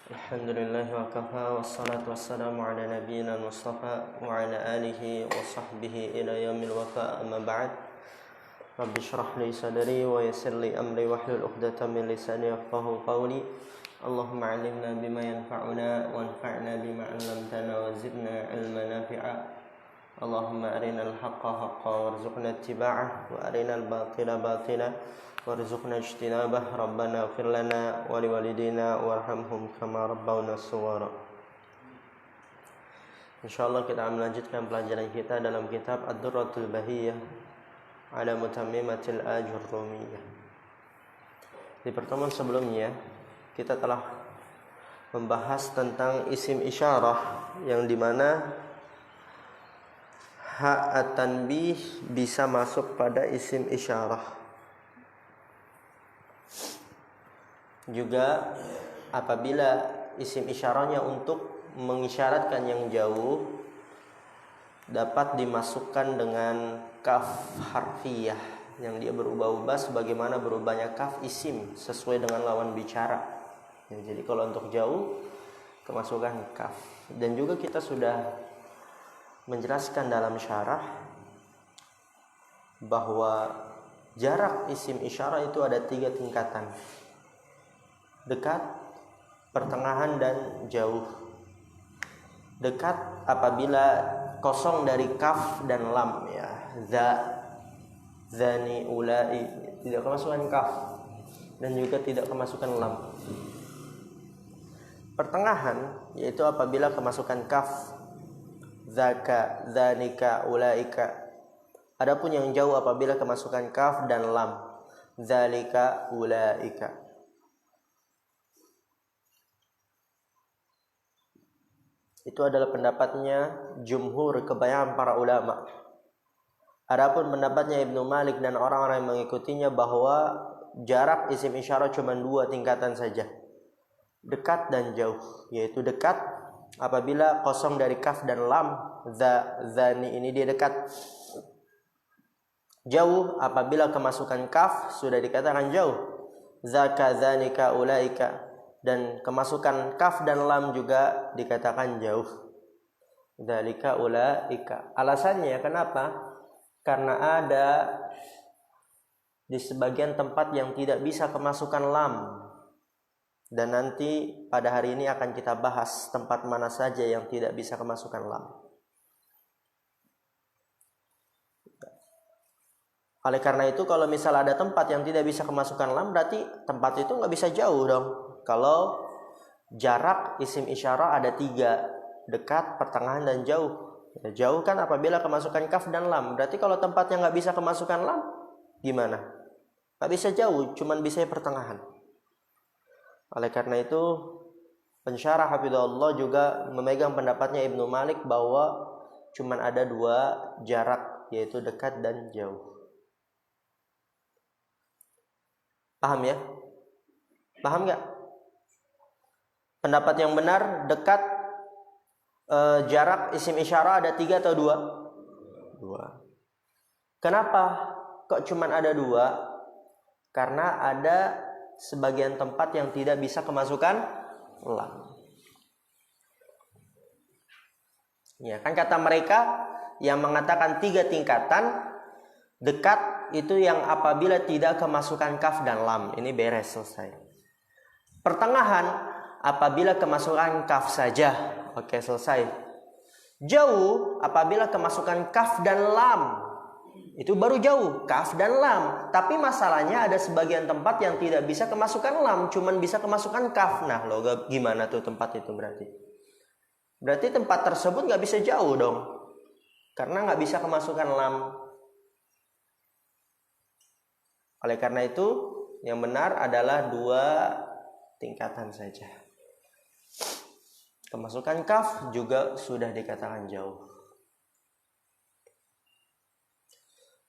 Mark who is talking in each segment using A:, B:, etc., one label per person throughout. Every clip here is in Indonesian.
A: Alhamdulillah wa kafa wassalatu wassalamu ala nabiyyina Mustafa wa ala alihi wa sahbihi ila yaumil wafa amma ba'd. Rabbi shrah li sadri wa yassir li amri wahlul 'uqdatam min lisani yafqahu qawli. Allahumma 'allimna bima yanfa'una wanfa'na bima 'allamtana wa zidna 'ilman nafi'a. Allahumma arinal haqqa haqqan warzuqna ittiba'ah wa arinal batila batila warzuqna ijtinabah. Rabbana ighfir lana wa liwalidina warhamhum kama rabbawna shaghira. Insyaallah kita akan melanjutkan pelajaran kita dalam kitab Ad-Durratul Bahiyah ala Mutammimatil Ajurrumiyah. Di pertemuan sebelumnya kita telah membahas tentang isim isyarah yang dimana ha at-tanbih bisa masuk pada isim isyarah. Juga apabila isim isyarahnya untuk mengisyaratkan yang jauh dapat dimasukkan dengan kaf harfiyah yang dia berubah-ubah sebagaimana berubahnya kaf isim sesuai dengan lawan bicara. Ya, jadi kalau untuk jauh kemasukan kaf. Dan juga kita sudah menjelaskan dalam syarah bahwa jarak isim isyarah itu ada 3 tingkatan. Dekat, pertengahan, dan jauh. Dekat apabila kosong dari kaf dan lam, ya, zani, ulai, tidak kemasukan kaf dan juga tidak kemasukan lam. Pertengahan yaitu apabila kemasukan kaf, zaka, zanika, ulaika. Adapun yang jauh apabila kemasukan kaf dan lam, zalika, ulaika. Itu adalah pendapatnya jumhur, kebanyakan para ulama. Adapun pendapatnya Ibnu Malik dan orang-orang yang mengikutinya bahwa jarak isim isyarah cuma 2 tingkatan saja. Dekat dan jauh. Yaitu dekat apabila kosong dari kaf dan lam, zani ini dia dekat. Jauh apabila kemasukan kaf sudah dikatakan jauh. Zaka, zanika, ulaika. Dan kemasukan kaf dan lam juga dikatakan jauh. Dzalika ulaika. Alasannya kenapa? Karena ada di sebagian tempat yang tidak bisa kemasukan lam. Dan nanti pada hari ini akan kita bahas tempat mana saja yang tidak bisa kemasukan lam. Oleh karena itu kalau misal ada tempat yang tidak bisa kemasukan lam, berarti tempat itu nggak bisa jauh dong. Kalau jarak isim isyarah ada 3, dekat, pertengahan, dan jauh. Ya, jauh kan apabila kemasukan kaf dan lam. Berarti kalau tempatnya nggak bisa kemasukan lam, gimana? Nggak bisa jauh, cuman bisa pertengahan. Oleh karena itu pensyarah hafizahullah juga memegang pendapatnya Ibnu Malik bahwa cuman ada 2 jarak, yaitu dekat dan jauh. Paham ya? Paham nggak? Pendapat yang benar dekat jarak isim isyarah ada 3 atau 2? 2. Kenapa kok cuman ada 2? Karena ada sebagian tempat yang tidak bisa kemasukan lam. Ya, kan kata mereka yang mengatakan 3 tingkatan, dekat itu yang apabila tidak kemasukan kaf dan lam. Ini beres, selesai. Pertengahan apabila kemasukan kaf saja. Oke, selesai. Jauh apabila kemasukan kaf dan lam. Itu baru jauh, kaf dan lam. Tapi masalahnya ada sebagian tempat yang tidak bisa kemasukan lam, cuman bisa kemasukan kaf. Nah, lo gimana tuh tempat itu berarti? Berarti tempat tersebut gak bisa jauh dong. Karena gak bisa kemasukan lam. Oleh karena itu, yang benar adalah 2 tingkatan saja. Kemasukan kaf juga sudah dikatakan jauh.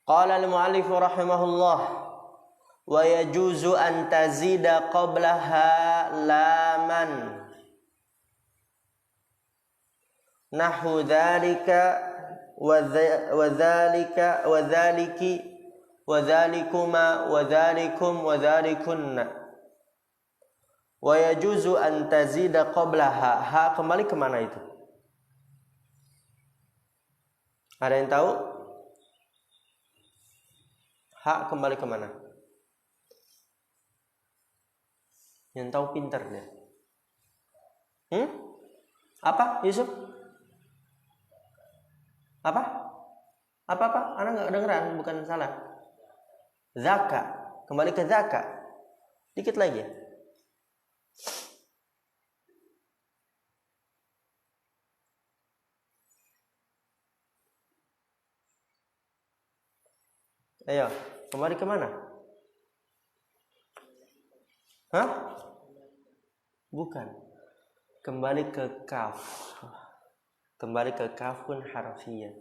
A: Qala al-mu'allif rahimahullah wa yajuzu an tazida qablaha laman nahu dzalika wa dzalika wa dzaliki wa dzalikuma wa dzalikum wa dzalikunna Wa yajuzu an tazida qablaha. Ha kembali kemana itu? Ada yang tahu? Ha kembali kemana? Yang tahu pintar dia. Apa Yusuf? Apa? Apa? Anak nggak dengeran, bukan salah. Zaka, kembali ke zaka. Dikit lagi. Ayo, kembali ke mana? Hah? Bukan. Kembali ke kaf. Kembali ke kafun harfiyah.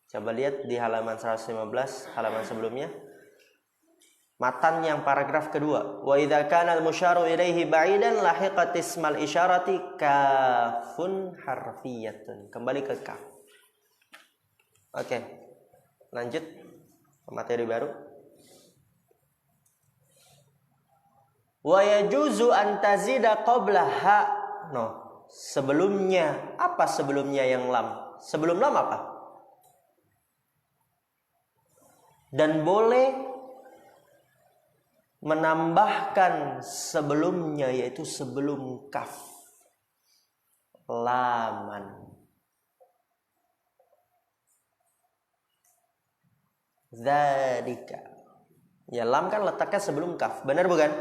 A: Coba lihat di halaman 115, halaman sebelumnya. Matan yang paragraf kedua. Wa idza kana al-musyaru ilaihi ba'idan lahiqat ismal isyarati kafun harfiyatun. Kembali ke kaf. Oke. Lanjut ke materi baru. Wa yajuzu an tazida qablaha. No. Sebelumnya, apa sebelumnya yang lam? Sebelum lam apa? Dan boleh menambahkan sebelumnya, yaitu sebelum kaf, laman. Dzalika. Ya, lam kan letaknya sebelum kaf, benar bukan?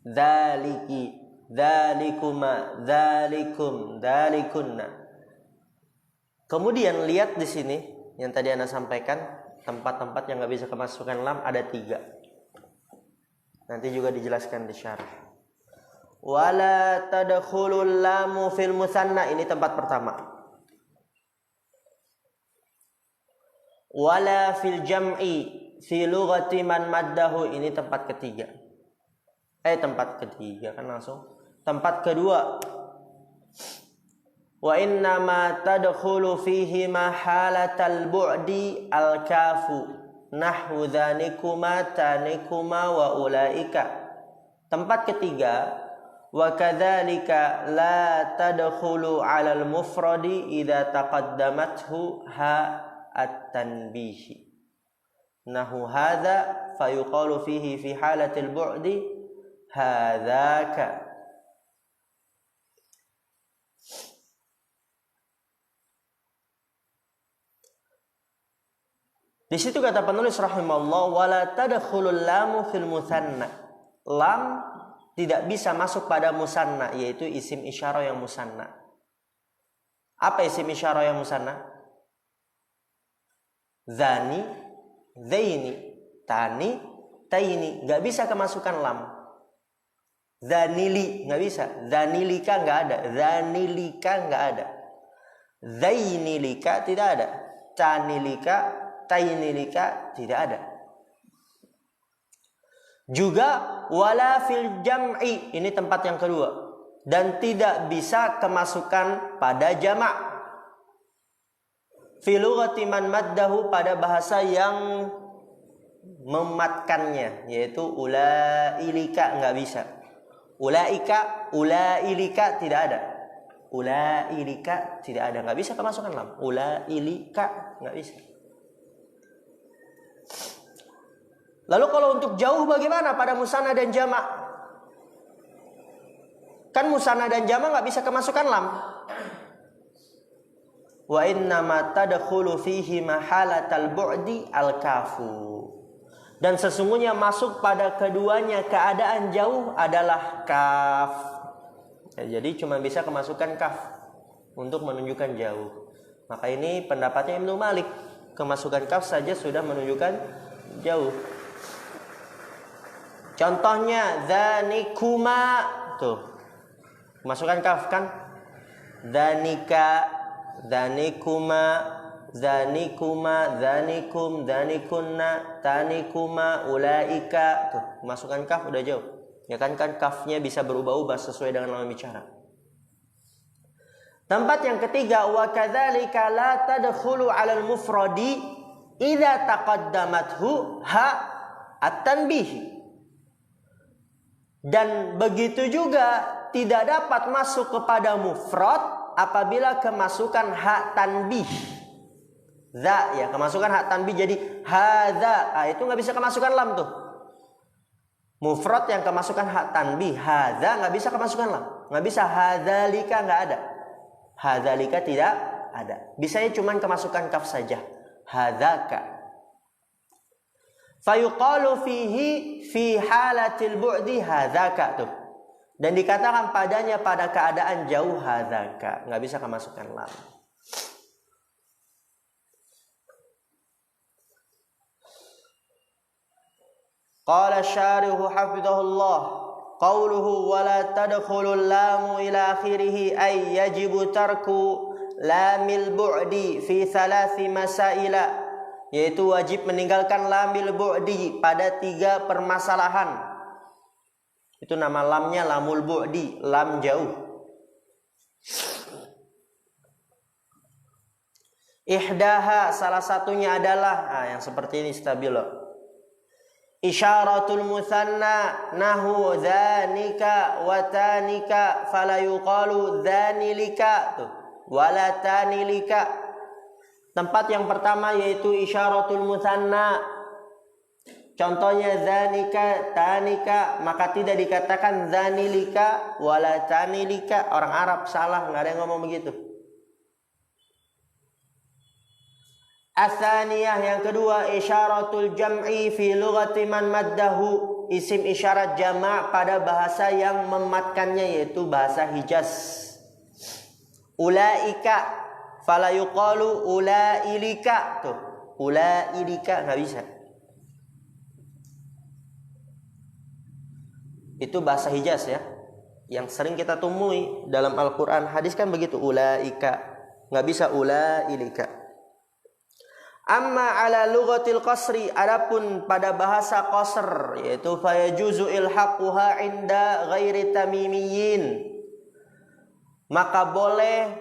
A: Dzaliki, dzalikuma, dzalikum, dzalikunna. Kemudian lihat di sini yang tadi Anda sampaikan, tempat-tempat yang nggak bisa kemasukan lam ada 3. Nanti juga dijelaskan di syarah. Wala tadkhulul lamu fil musanna, ini tempat pertama. Wala fil jam'i fi lughati man maddahu, ini tempat ketiga. Tempat ketiga kan langsung. Tempat kedua. Wa inna ma tadkhulu fihi mahalatal bu'di al-kafu nahwu dhanikuma tanikuma wa ulaika. Tempat ketiga, wa kadzalika la tadkhulu 'alal mufradi idza taqaddamathu ha at-tanbih. Nahwu hadza fayuqalu fihi fi halatil bu'di hadzaka. Di situ kata penulis rahimahullah, wala tadkhulul lamu fil musanna. Lam tidak bisa masuk pada musanna, yaitu isim isyarah yang musanna. Apa isim isyarah yang musanna? Zani, zaini, tani, taini. Gak bisa kemasukan lam. Zanili nggak bisa, zanilika nggak ada, zanilika nggak ada, zainilika tidak ada, tanilika, tainilika tidak ada. Juga wala fil jam'i, ini tempat yang kedua, dan tidak bisa kemasukan pada jamak. Fi lughati man maddahu, pada bahasa yang mematkannya, yaitu ulailika nggak bisa. Ulaika, ulailika tidak ada. Ulailika tidak ada, nggak bisa kemasukan lam. Ulailika nggak bisa. Lalu kalau untuk jauh bagaimana pada musanna dan jamak? Kan musanna dan jamak nggak bisa kemasukan lam. Wa inna ma tadkhulu fihi mahalatal bu'di al-kafu. Dan sesungguhnya masuk pada keduanya keadaan jauh adalah kaf. Ya, jadi cuma bisa kemasukan kaf untuk menunjukkan jauh. Maka ini pendapatnya Ibnu Malik. Kemasukan kaf saja sudah menunjukkan jauh. Contohnya dhanikuma, tuh. Kemasukan kaf kan? Dhanika, dhanikuma, zanikuma, zanikum, zanikunna, tanikuma, ulaika. Tuh, masukkan kaf udah jauh. Ya kan kafnya bisa berubah-ubah sesuai dengan lawan bicara. Tempat yang ketiga, wa kadzalika la tadkhulu 'alal mufradi idza taqaddamathu ha at-tanbih. Dan begitu juga tidak dapat masuk kepada mufrad apabila kemasukan hak tanbih. Za, ya, kemasukan hak tanbih jadi hadza. Itu nggak bisa kemasukan lam tuh. Mufrad yang kemasukan hak tanbih, hadza nggak bisa kemasukan lam. Nggak bisa hadzalika, nggak ada. Hadzalika tidak ada. Bisanya cuma kemasukan kaf saja. Hadzaka. Fayuqalu fihi fi halatil bu'di hadzaka tuh. Dan dikatakan padanya pada keadaan jauh hadzaka, enggak bisa kemasukan lam. Qala syarihu hafizahullah qauluhu wa la tadkhulul lamu ila akhirih ay yajibu tarku lamil bu'di fi thalathi masaila, yaitu wajib meninggalkan lamil bu'di pada 3 permasalahan. Itu nama lamnya lamul bu'di, lam jauh. Ihdaha, salah satunya adalah yang seperti ini stabilo. Isyaratul musanna nahu dzanika wa tanika fala yuqalu dzanilika tuh wala tanilika. Tempat yang pertama yaitu isyaratul musanna. Contohnya zanika, tanika, maka tidak dikatakan zanilika wala tanilika. Orang Arab salah, nggak ada yang ngomong begitu. Atsaniyah, yang kedua, isyaratul jam'i fi lughati man maddahu. Isim isyarat jama' pada bahasa yang mematkannya, yaitu bahasa Hijaz. Ulaika fala yuqalu ulailika tuh. Ulailika nggak bisa. Itu bahasa Hijaz ya. Yang sering kita temui dalam Al-Qur'an, hadis kan begitu, ulaika. Nggak bisa ulailika. Amma ala lughatil qasri, adapun pada bahasa qasr, yaitu fayajuzu ilhaquha inda ghairi tamimiyyin. Maka boleh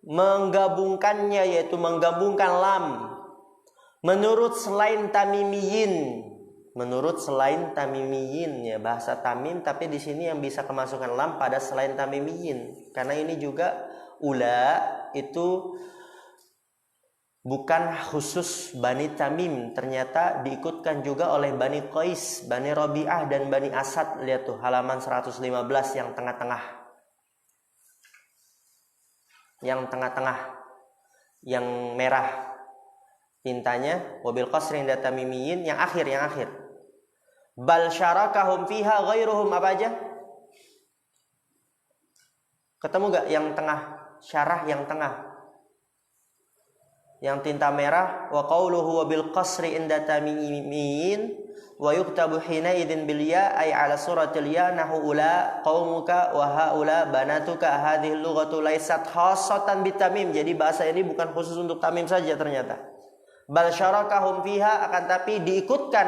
A: menggabungkannya, yaitu menggabungkan lam menurut selain tamimiyin. Menurut selain tamimiyin, ya, bahasa tamim, tapi di sini yang bisa kemasukan lam pada selain tamimiyin. Karena ini juga ula itu bukan khusus Bani Tamim, ternyata diikutkan juga oleh Bani Qais, Bani Rabi'ah dan Bani Asad. Lihat tuh halaman 115 yang tengah-tengah. Yang tengah-tengah, yang merah tintanya, wabil qasrin dan tamimiyin, yang akhir. Bal syarakahum fiha ghairuhum, apa aja? Ketemu gak yang tengah? Syarah yang tengah, yang tinta merah. Wa qauluhu wabil qasri inda tamimiyin wa yuktabu hina idin bil ya ay ala suratil ya nahu ula qaumuka wa haula banatuka. Hadhihi lughatu laysat khassatan bitamim. Jadi bahasa ini bukan khusus untuk tamim saja ternyata. Bal syarakahum fiha, akan tapi diikutkan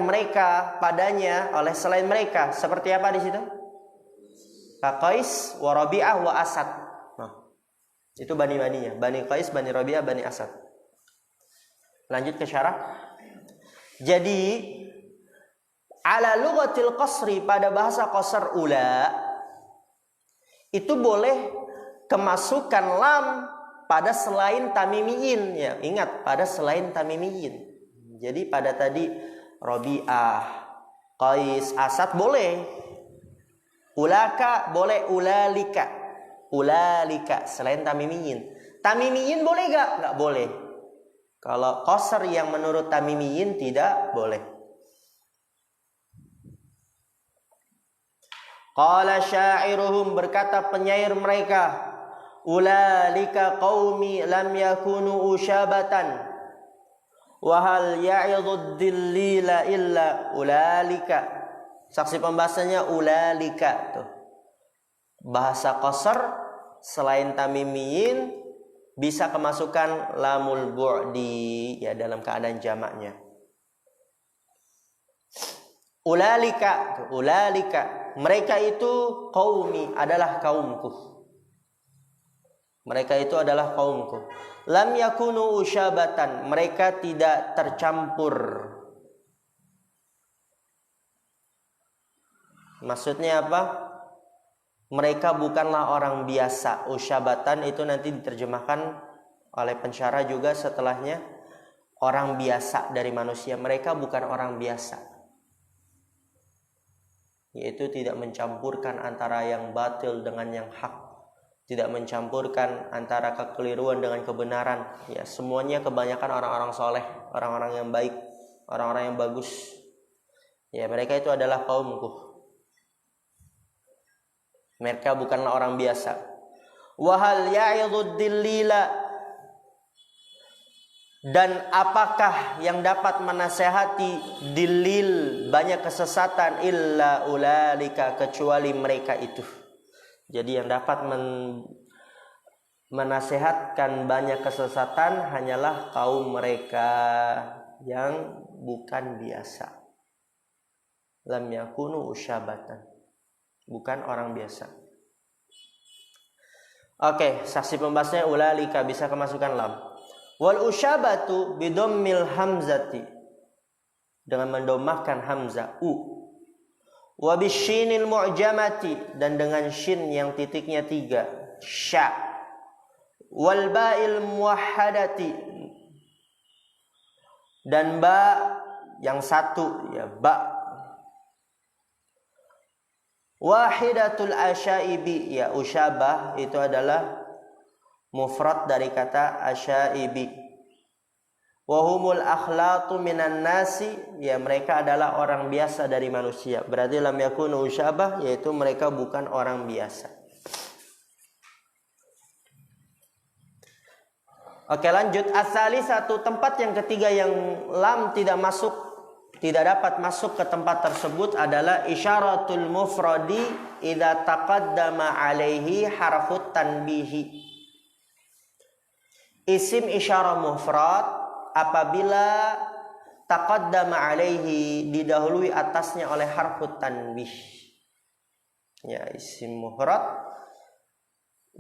A: mereka padanya oleh selain mereka. Seperti apa di situ? Qais wa Rabi'ah wa Asad. Nah, itu bani-baninya, Bani Qais, Bani Rabi'ah, Bani Asad. Lanjut ke syarah. Jadi ala lughatil qasri, pada bahasa qasar ula itu boleh kemasukan lam pada selain tamimiyin, ya. Ingat, pada selain tamimiyin. Jadi pada tadi Rabi'ah, Qais, Asad boleh. Ulaka boleh, ulalika. Ulalika selain tamimiyin. Tamimiyin boleh gak? Gak boleh. Kalau qasar yang menurut tamimiyin tidak boleh. Qala syairuhum, berkata penyair mereka, ulalika qaumi lam yakunu usyabatan wa hal ya'idud dillila illa ulalika. Saksi pembahasannya ulalika tuh. Bahasa qasar selain tamimiyin bisa kemasukan lamul bu'di, ya, dalam keadaan jamaknya. Ulalika, mereka itu qaumi, adalah kaumku. Mereka itu adalah kaumku. Lam yakunu usyabatan, mereka tidak tercampur. Maksudnya apa? Mereka bukanlah orang biasa. Usyabatan itu nanti diterjemahkan oleh pensyarah juga setelahnya, orang biasa dari manusia. Mereka bukan orang biasa, yaitu tidak mencampurkan antara yang batil dengan yang hak, tidak mencampurkan antara kekeliruan dengan kebenaran. Ya, semuanya kebanyakan orang-orang soleh, orang-orang yang baik, orang-orang yang bagus. Ya, mereka itu adalah kaumku. Mereka bukanlah orang biasa. Wahal ya'idud dillila, dan apakah yang dapat menasehati dilil banyak kesesatan illa ulalika, kecuali mereka itu. Jadi yang dapat menasehatkan banyak kesesatan hanyalah kaum mereka yang bukan biasa. Lam yakunu usyabatan, bukan orang biasa. Oke, saksi pembahasnya ulalika bisa kemasukan lam. Wal usyabatu bidammil hamzati, dengan mendomahkan hamzah u. Wa bisyinil mu'jamati, dan dengan shin yang titiknya 3, sya. Wal ba'il muwahhadati, dan ba yang 1, ya ba. Wahidatul asyaibi, ya usyabah itu adalah mufrad dari kata asyaibi. Wahumul akhlatu minan nasi, ya mereka adalah orang biasa dari manusia. Berarti lam yakunu usyabah, yaitu mereka bukan orang biasa. Oke, lanjut. Asali satu tempat yang ketiga yang lam tidak masuk, tidak dapat masuk ke tempat tersebut adalah isyaratul mufradi idza taqaddama alaihi harfut tanbihi. Isim isyarah mufrad apabila taqaddama alaihi, didahului atasnya oleh harfut tanbih. Ya, isim mufrad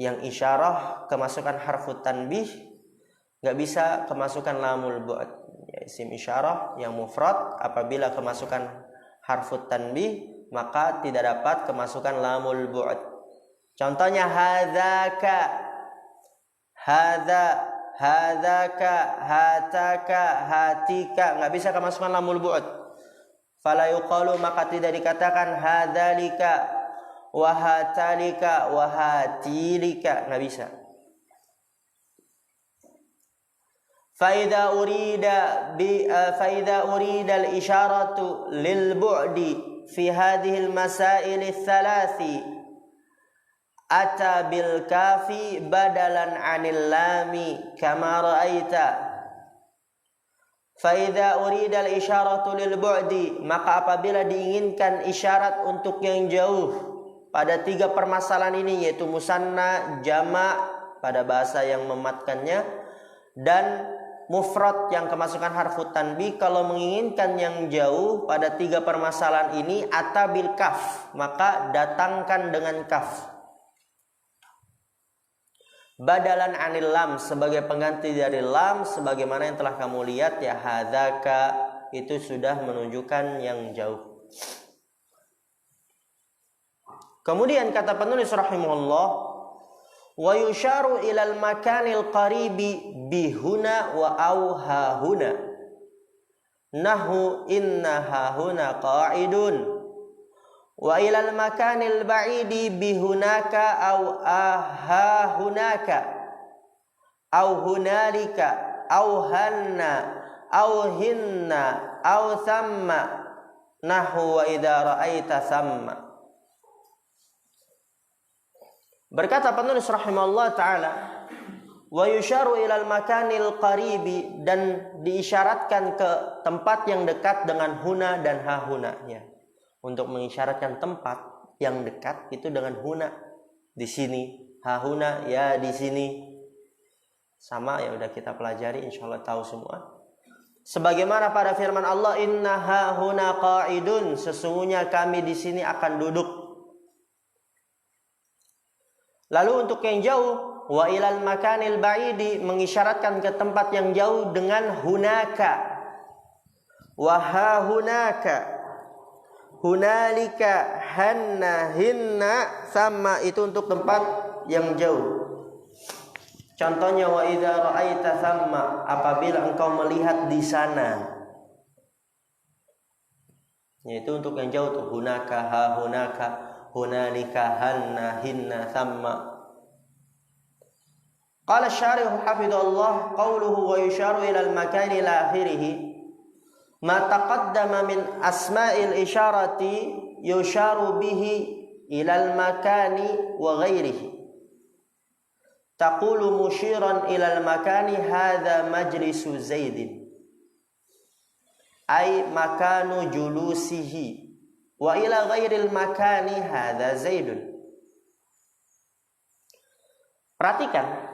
A: yang isyarah kemasukan harfut tanbih enggak bisa kemasukan lamul bu'd. Ya, isim isyarah yang mufrad apabila kemasukan harfut tanbih maka tidak dapat kemasukan lamul bu'd. Contohnya hadzaka, hadza, hadzaka, hataka, hatika, enggak bisa kemasukan lamul bu'd. Fala yuqalu, maka tidak dikatakan hadzalika wa hatalika wa hatilika, enggak bisa. Faida urida al-isyaratu lil bu'di fi hadhihi al-masail ats-tsalathi ata bil kafi badalan 'anil lami kama ra'aita. Faida urida al-isyaratu lil bu'di, maka apabila diinginkan isyarat untuk yang jauh pada 3 permasalahan ini, yaitu musanna, jama' pada bahasa yang mematkannya, dan mufrad yang kemasukan harfut tanbih. Kalau menginginkan yang jauh pada 3 permasalahan ini, atabil kaf, maka datangkan dengan kaf. Badalan anil lam, sebagai pengganti dari lam, sebagaimana yang telah kamu lihat ya, hadzaka itu sudah menunjukkan yang jauh. Kemudian kata penulis rahimahullah, wa yusharu ilal makanil qaribi bihuna wa auhahuna nahu inna hahuna qa'idun, wa ilal makanil ba'idi bihunaka au ahahunaka au hunalika au hanna au hinna au thamma nahu wa idza ra'aita thamma. Berkata penulis rahimahullah ta'ala, wa yusharu ilal makanil qaribi, dan diisyaratkan ke tempat yang dekat dengan huna dan hahuna, ya. Untuk mengisyaratkan tempat yang dekat itu dengan huna di sini, hahuna ya di sini. Sama ya, udah kita pelajari, insyaallah tahu semua. Sebagaimana pada firman Allah, inna hahuna qa'idun, sesungguhnya kami di sini akan duduk. Lalu untuk yang jauh, wa ilal makanil ba'idi, mengisyaratkan ke tempat yang jauh dengan hunaka, wa ha hunaka. hunalika, hanna, hinna, sama itu untuk tempat yang jauh. Contohnya wa idza ra'aita thamma, apabila engkau melihat di sana. Yaitu untuk yang jauh tuh, hunaka, ha hunaka, hunalika, hanna, hinna, thamma. Qala asy-syarih hafidhahullah qawluhu wa yusharu ila al-makan ila akhirih ma taqaddama min asma'il isyarati yusharu bihi ila al-makani wa ghairihi taqulu mushiran ila al-makani hadha majlisu Zaidin ay makanu julusihi wa ila ghairil makani hadha Zaidun. Perhatikan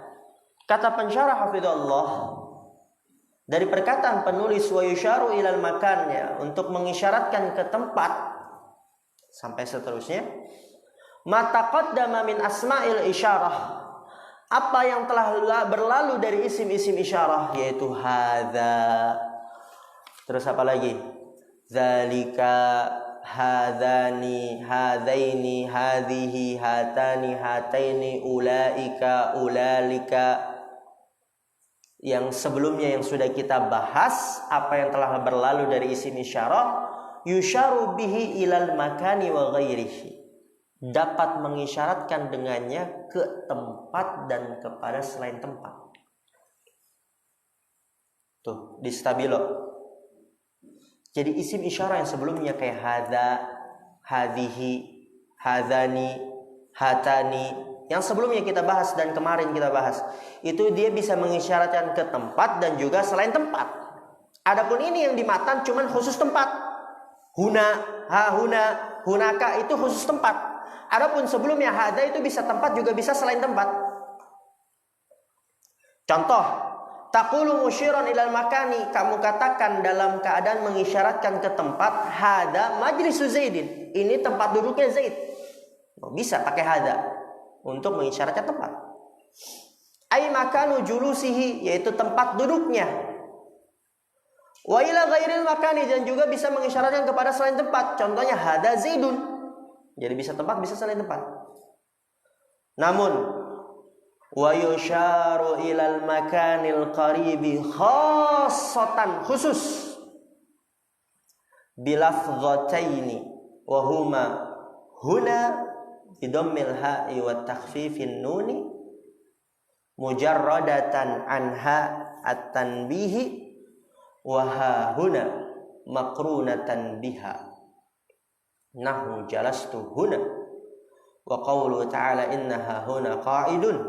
A: kata pensyarah hafizahullah dari perkataan penulis wa yusharu ilal makannya untuk mengisyaratkan ke tempat sampai seterusnya. Ma taqaddama min asma'il isyarah, apa yang telah berlalu dari isim-isim isyarah yaitu hadza. Terus apa lagi? Zalika, hadzani, hadzaini, hadhihi, hatani, hataini, ulaika, ulalika. Yang sebelumnya yang sudah kita bahas, apa yang telah berlalu dari isim isyarah, yusharu bihi ilal makani wa ghairihi, dapat mengisyaratkan dengannya ke tempat dan kepada selain tempat. Tuh, di stabilo. Jadi isim isyarah yang sebelumnya kayak hadza, hadhihi, hadzani, hatani, yang sebelumnya kita bahas dan kemarin kita bahas, itu dia bisa mengisyaratkan ke tempat dan juga selain tempat. Adapun ini yang di matan cuman khusus tempat. Huna, ha huna, hunaka itu khusus tempat. Adapun sebelumnya hadza itu bisa tempat juga bisa selain tempat. Contoh, taqulu musyiran ilal makani, kamu katakan dalam keadaan mengisyaratkan ke tempat, hadza majlisu Zaidin, ini tempat duduknya Zaid. Bisa pakai hadza untuk mengisyaratkan tempat. Ai makanu julusihi, yaitu tempat duduknya. Wa ila ghairil makani, dan juga bisa mengisyaratkan kepada selain tempat. Contohnya hadza Zaidun. Jadi bisa tempat, bisa selain tempat. Namun wa yusharu ilal makanil qaribi khassatan, khusus bilafdhataini wa huma huna bidammil ha'i wa takhfifin nuni mujarradatan anha at-tanbihi wa ha huna maqrunatan biha nahu jalastu huna wa qawlu ta'ala innaha huna qa'idun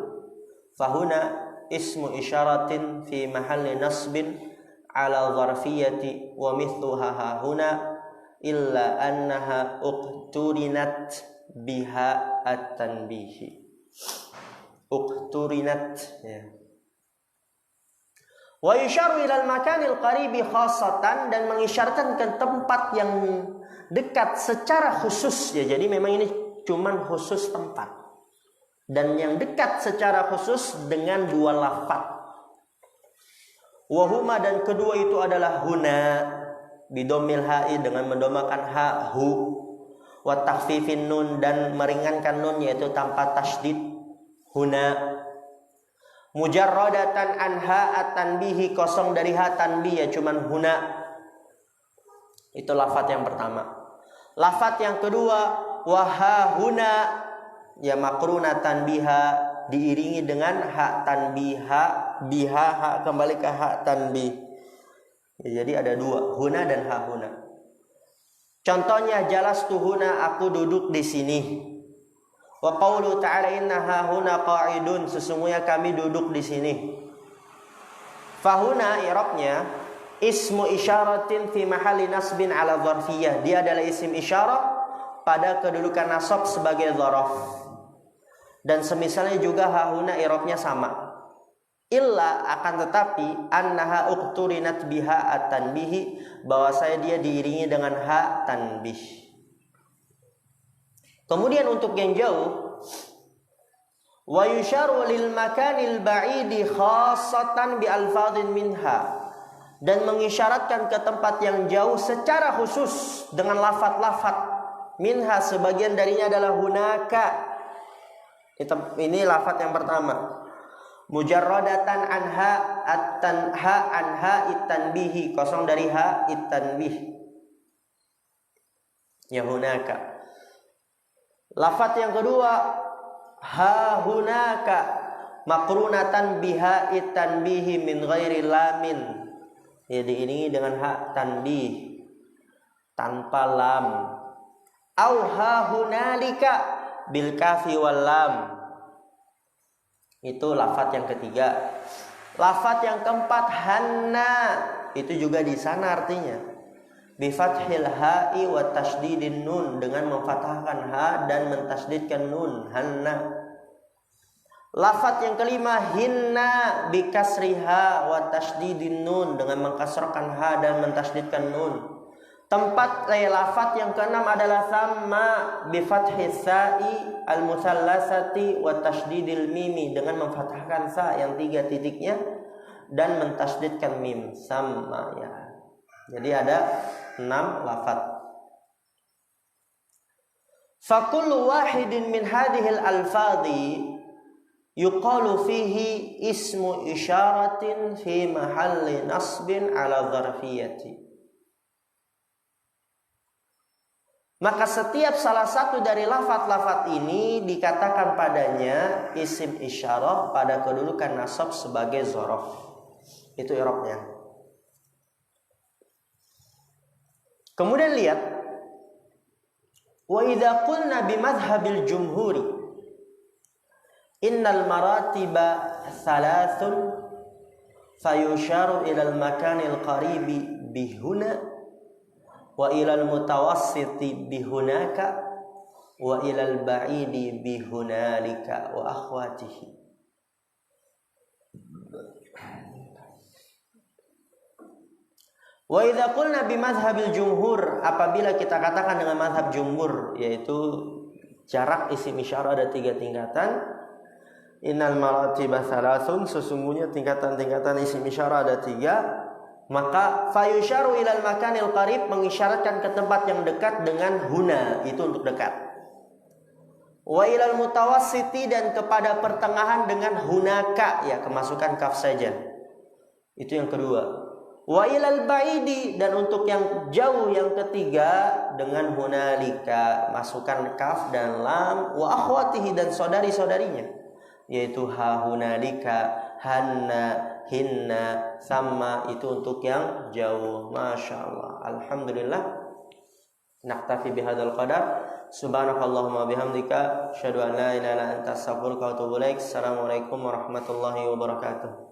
A: fahuna ismu isyaratin fi mahalli nasbin ala dharfiyati wa mithluha ha huna illa annaha uqturinat biha at-tanbihi. Uqturinat, ya. Wa yusharu ilal makanil qaribi khassatan, dan mengisyaratkan ke tempat yang dekat secara khusus, ya. Jadi memang ini cuman khusus tempat, dan yang dekat secara khusus dengan dua lafaz. Wa huma, dan kedua itu adalah huna bidomil ha'i, dengan mendomakan ha hu, wa takhfifin nun, dan meringankan nun yaitu tanpa tasydid huna, mujarradatan anha at-tanbihi, kosong dari ha tanbih, ya cuman huna. Itu lafaz yang pertama. Lafaz yang kedua wa ha huna, ya makrunatan biha, diiringi dengan ha tanbiha, biha ha kembali ke ha tanbih. Ya, jadi ada dua, huna dan ha huna. Contohnya jalastu huna, aku duduk di sini. Wa qaulu ta'ala innaha huna qa'idun, sesungguhnya kami duduk di sini. Fahuna i'rabnya ismu isyaratin fi mahalli nasbin ala dzarfiyah, dia adalah isim isyarah pada kedudukan nasab sebagai dzaraf. Dan semisalnya juga hahuna i'rabnya sama. Illa, akan tetapi, annaha uqturinat biha at-tanbihi, bahwasanya dia diiringi dengan ha tanbih. Kemudian untuk yang jauh, wa yusharu lil makanil ba'idi khassatan bi alfadhin minha, dan mengisyaratkan ke tempat yang jauh secara khusus dengan lafaz-lafaz. Minha, sebagian darinya adalah hunaka. Ini lafaz yang pertama. Mujarradatan anha at-tanha anha it-tanbihi, kosong dari ha it-tanbih. Ya hunaka. Lafaz yang kedua, ha hunaka makrunatan biha it-tanbihi min ghairi lamin. Ya, diiringi dengan ha tanbih tanpa lam. Au ha hunalika bil kafi wal lam. Itu lafaz yang ketiga. Lafaz yang keempat, hanna, itu juga di sana artinya bi fathil ha'i wa tasydidin nun, dengan memfathahkan ha dan mentasydidkan nun, hanna. Lafaz yang kelima, hinna bi kasriha wa tasydidin nun, dengan mengkasrahkan ha dan mentasydidkan nun. Lafaz yang keenam adalah sama bi fathis sa'i al musallasati wa tasydidil mimi, dengan memfathahkan sa yang 3 titiknya dan mentasydidkan mim, sama ya. Jadi ada 6 lafaz. Fa kullu wahidin min hadhil alfadhi yuqalu fihi ismu isyaratin fi mahalli nasbin ala dzarfiyati. Maka setiap salah satu dari lafaz-lafaz ini dikatakan padanya isim isyarah pada kedudukan nasab sebagai dzaraf. Itu i'rabnya. Kemudian lihat, wa idza qulna bi madhhabil jumhuri innal maratiba thalathun fayusharu ila al makanil qaribi bihuna wa ila al mutawassiti bihunaka wa ila al ba'idi bihunalika wa akhwatihi. Wa idza qulna bi madhhabil jumhur, apabila kita katakan dengan mazhab jumhur, yaitu jarak isim isyarah ada 3 tingkatan. Innal maratiba salasun, sesungguhnya tingkatan-tingkatan isim isyarah ada 3. Maka fayusharu ilal makanil qarib, mengisyaratkan ke tempat yang dekat dengan huna, itu untuk dekat. Wa ilal mutawassiti, dan kepada pertengahan dengan hunaka, ya kemasukan kaf saja. Itu yang kedua. Wa ilal ba'idi, dan untuk yang jauh yang ketiga dengan hunalika, masukkan kaf dan lam, wa akhwatihi, dan saudari-saudarinya, yaitu ha hunalika, hanna, hinna, sama, itu untuk yang jauh. Masya Allah, alhamdulillah. Naktafi bihadzal qadar. Subhanakallahumma bihamdika asyhadu an la ilaha illa anta astaghfiruka wa atubu ilaik. Assalamualaikum warahmatullahi wabarakatuh.